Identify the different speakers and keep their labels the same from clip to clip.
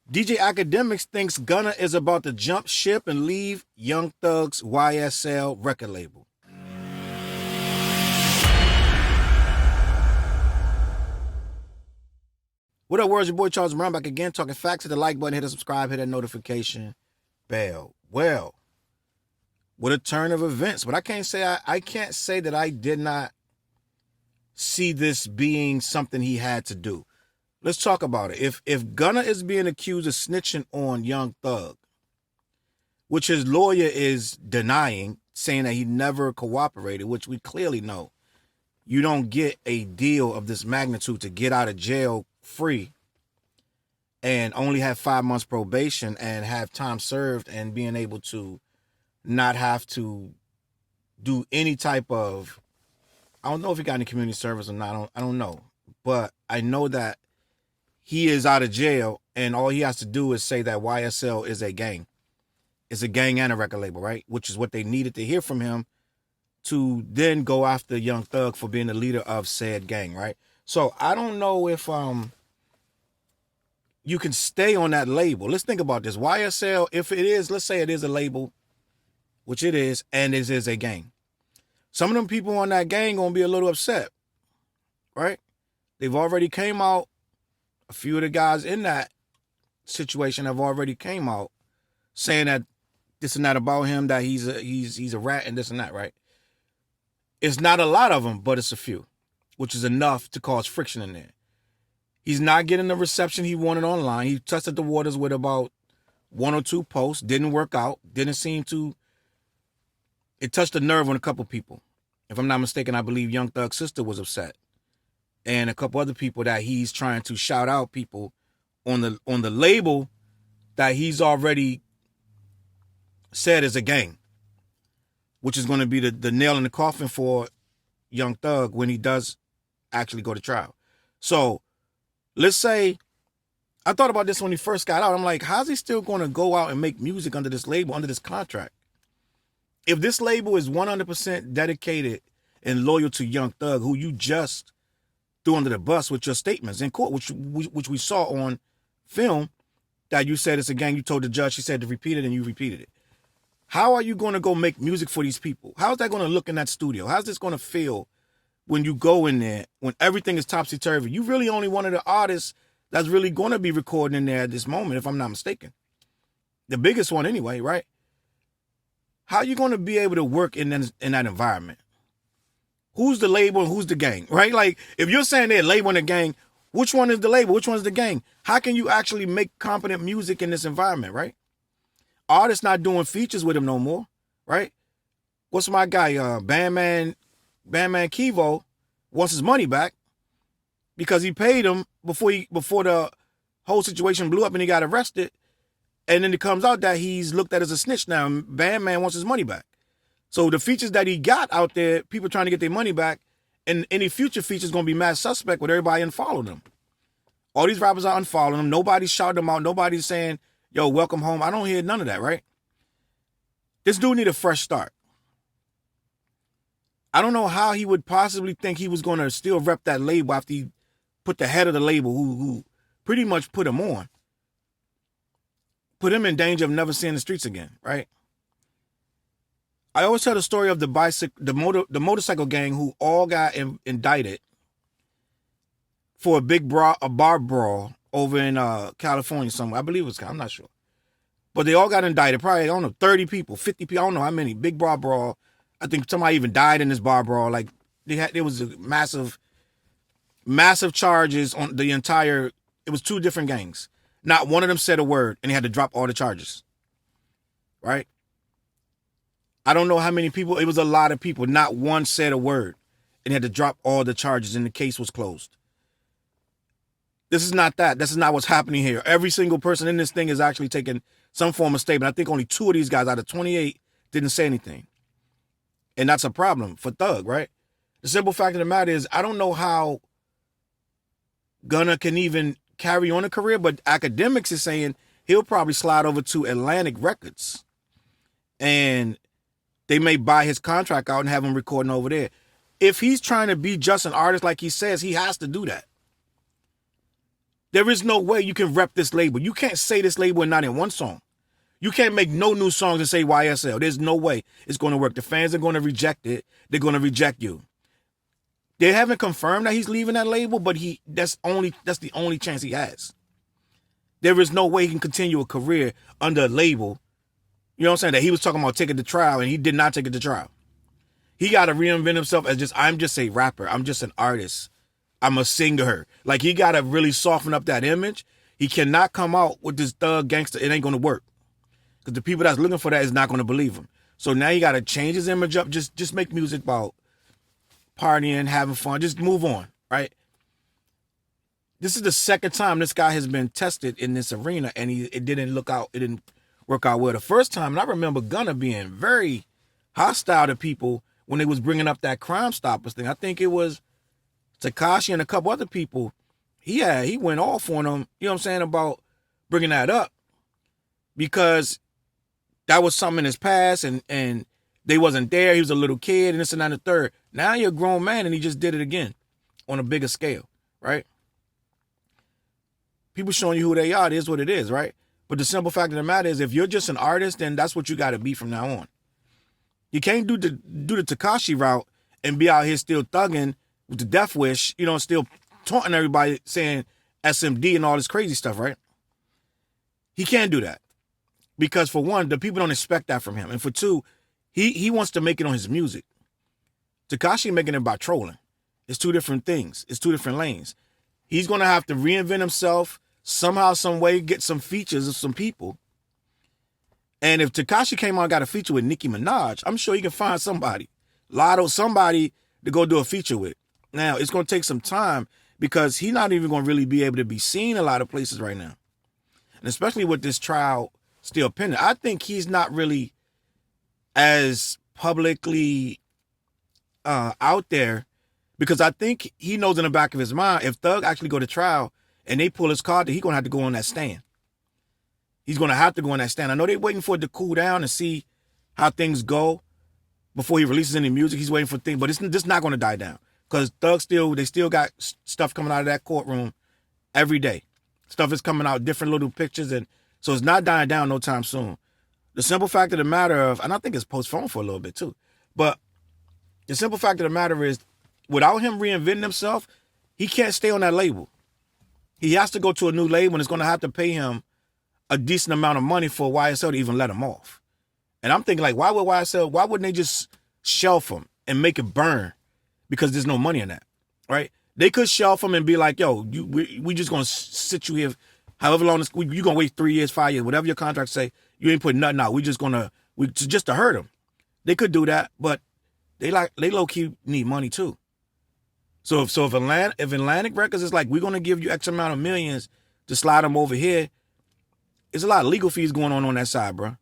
Speaker 1: DJ Akademiks thinks Gunna is about to jump ship and leave Young Thug's YSL record label. What up, world? Your boy Challz. I'm back again, talking facts. Hit the like button, hit the subscribe, hit that notification bell. Well, what a turn of events. But I can't say that I did not see this being something he had to do. Let's talk about it. If Gunna is being accused of snitching on Young Thug, which his lawyer is denying, saying that he never cooperated, which we clearly know. You don't get a deal of this magnitude to get out of jail free and only have 5 months probation and have time served and being able to not have to do any type of, I don't know if he got any community service or not. I don't know. But I know that he is out of jail and all he has to do is say that YSL is a gang. It's a gang and a record label, right? Which is what they needed to hear from him to then go after Young Thug for being the leader of said gang, right? So I don't know if you can stay on that label. Let's think about this. YSL, if it is, let's say it is a label, which it is, and it is a gang. Some of them people on that gang gonna be a little upset, right? They've already came out. A few of the guys in that situation have already came out saying that this and that about him, that he's a rat and this and that, right? It's not a lot of them, but it's a few, which is enough to cause friction in there. He's not getting the reception he wanted online. He tested the waters with about 1 or 2 posts. Didn't work out. Didn't seem to. It touched a nerve on a couple people. If I'm not mistaken, I believe Young Thug's sister was upset. And a couple other people that he's trying to shout out people on the label that he's already said is a gang, which is going to be the nail in the coffin for Young Thug when he does actually go to trial. So let's say, I thought about this when he first got out. I'm like, how's he still going to go out and make music under this label, under this contract? If this label is 100% dedicated and loyal to Young Thug, who you just threw under the bus with your statements in court, which we saw on film, that you said it's a gang, you told the judge, she said to repeat it, and you repeated it. How are you going to go make music for these people? How's that going to look in that studio? How's this going to feel when you go in there, when everything is topsy-turvy? You really only one of the artists that's really going to be recording in there at this moment, if I'm not mistaken. The biggest one anyway, right? How are you going to be able to work in that environment? Who's the label and who's the gang, right? Like, if you're saying they're labeling a gang, which one is the label? Which one is the gang? How can you actually make competent music in this environment, right? Artists not doing features with him no more, right? What's my guy, Bandman Kivo wants his money back because he paid him before the whole situation blew up and he got arrested. And then it comes out that he's looked at as a snitch now. And Bandman wants his money back. So the features that he got out there, people trying to get their money back, and any future features going to be mad suspect with everybody unfollowing them. All these rappers are unfollowing them. Nobody's shouting them out. Nobody's saying, yo, welcome home. I don't hear none of that, right? This dude need a fresh start. I don't know how he would possibly think he was going to still rep that label after he put the head of the label who pretty much put him on. Put him in danger of never seeing the streets again, right? I always tell the story of the motorcycle gang who all got indicted for a bar brawl over in California somewhere. I believe it was, I'm not sure. But they all got indicted. Probably, I don't know, 30 people, 50 people, I don't know how many. Big bar brawl. I think somebody even died in this bar brawl. Like, there was a massive charges on the entire, it was 2 different gangs. Not one of them said a word, and they had to drop all the charges. Right? I don't know how many people. It was a lot of people. Not one said a word, and had to drop all the charges, and the case was closed. This is not that. This is not what's happening here. Every single person in this thing is actually taking some form of statement. I think only 2 of these guys out of 28 didn't say anything. And that's a problem for Thug, right? The simple fact of the matter is, I don't know how Gunna can even carry on a career, but Akademiks is saying he'll probably slide over to Atlantic Records. And they may buy his contract out and have him recording over there. If he's trying to be just an artist like he says, he has to do that. There is no way you can rep this label. You can't say this label and not in one song. You can't make no new songs and say YSL. There's no way it's going to work. The fans are going to reject it. They're going to reject you. They haven't confirmed that he's leaving that label, but that's the only chance he has. There is no way he can continue a career under a label. You know what I'm saying? That he was talking about taking the trial, and he did not take it to trial. He got to reinvent himself as I'm just a rapper. I'm just an artist. I'm a singer. Like, he got to really soften up that image. He cannot come out with this thug gangster. It ain't going to work. Because the people that's looking for that is not going to believe him. So now you got to change his image up. Just make music about partying, having fun. Just move on, right? This is the second time this guy has been tested in this arena, and it didn't work out well the first time. And I remember Gunna being very hostile to people when they was bringing up that Crime Stoppers thing. I think it was Tekashi and a couple other people. He went off on them, you know what I'm saying, about bringing that up, because that was something in his past, and they wasn't there. He was a little kid, and this and that and the third. Now you're a grown man, and he just did it again on a bigger scale, right? People showing you who they are. It is what it is, right? But the simple fact of the matter is, if you're just an artist, then that's what you got to be from now on. You can't do the Tekashi route and be out here still thugging with the Death Wish, you know, still taunting everybody, saying SMD and all this crazy stuff, right? He can't do that. Because for one, the people don't expect that from him. And for two, he wants to make it on his music. Tekashi making it by trolling. It's two different things. It's two different lanes. He's going to have to reinvent himself somehow, some way, get some features of some people. And if Tekashi came on and got a feature with Nicki Minaj, I'm sure he can find somebody, somebody to go do a feature with. Now, it's going to take some time, because he's not even going to really be able to be seen a lot of places right now. And especially with this trial still pending, I think he's not really as publicly out there, because I think he knows in the back of his mind, if Thug actually go to trial and they pull his card, he's going to have to go on that stand. He's going to have to go on that stand. I know they're waiting for it to cool down and see how things go before he releases any music. He's waiting for things, but it's just not going to die down, because Thug they still got stuff coming out of that courtroom every day. Stuff is coming out, different little pictures, and so it's not dying down no time soon. The simple fact of the matter of, and I think it's postponed for a little bit too, but the simple fact of the matter is, without him reinventing himself, he can't stay on that label. He has to go to a new label, and it's going to have to pay him a decent amount of money for YSL to even let him off. And I'm thinking, like, why wouldn't they just shelf him and make it burn? Because there's no money in that, right? They could shelf him and be like, yo, we just going to sit you here however long, you're going to wait 3 years, 5 years, whatever your contract say, you ain't putting nothing out. Just to hurt him. They could do that, but they low-key need money too. So if Atlantic Records is like, we're going to give you X amount of millions to slide them over here, there's a lot of legal fees going on that side, bro. A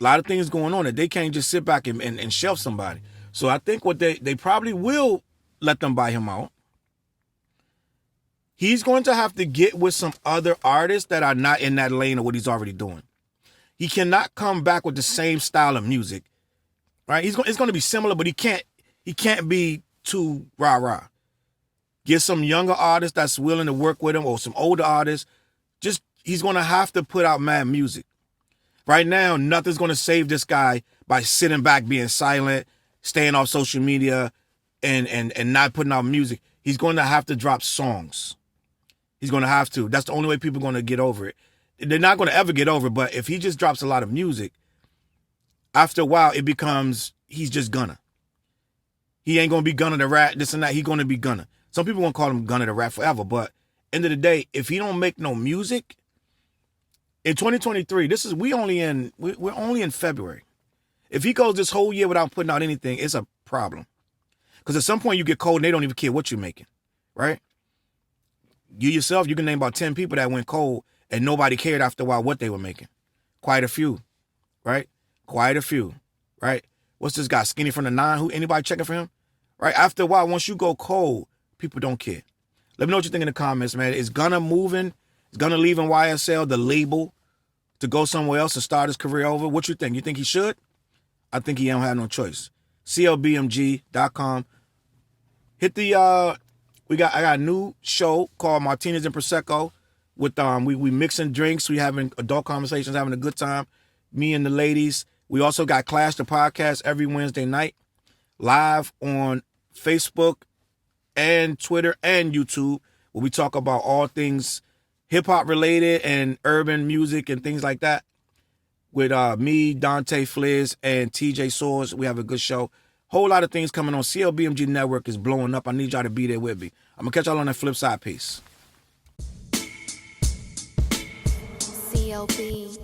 Speaker 1: lot of things going on that they can't just sit back and shelf somebody. So I think what they probably will let them buy him out. He's going to have to get with some other artists that are not in that lane of what he's already doing. He cannot come back with the same style of music, right? It's going to be similar, but he can't be too rah-rah. Get some younger artists that's willing to work with him, or some older artists. He's going to have to put out mad music. Right now, nothing's going to save this guy by sitting back, being silent, staying off social media, and not putting out music. He's going to have to drop songs. He's going to have to. That's the only way people are going to get over it. They're not going to ever get over it, but if he just drops a lot of music, after a while, it becomes, he's just Gunna. He ain't going to be Gunna the Rat, this and that. He's going to be Gunna. Some people won't call him Gunna the Rat forever, but end of the day, if he don't make no music, in 2023, we're only in February. If he goes this whole year without putting out anything, it's a problem. Because at some point you get cold and they don't even care what you're making, right? You yourself, you can name about 10 people that went cold and nobody cared after a while what they were making. Quite a few, right? Quite a few, right? What's this guy, Skinny from the Nine? Anybody checking for him? Right? After a while, once you go cold, people don't care. Let me know what you think in the comments, man. Is Gunna moving? Is Gunna leaving YSL, the label, to go somewhere else and start his career over? What you think? You think he should? I think he don't have no choice. CLBMG.com. Hit the I got a new show called Martinez and Prosecco. With we mixing drinks, we having adult conversations, having a good time. Me and the ladies. We also got Clash the Podcast every Wednesday night, live on Facebook and Twitter and YouTube, where we talk about all things hip hop related and urban music and things like that. With me, Dante Fliz, and TJ Swords. We have a good show. Whole lot of things coming on. CLBMG Network is blowing up. I need y'all to be there with me. I'm going to catch y'all on the flip side. Peace.
Speaker 2: CLB.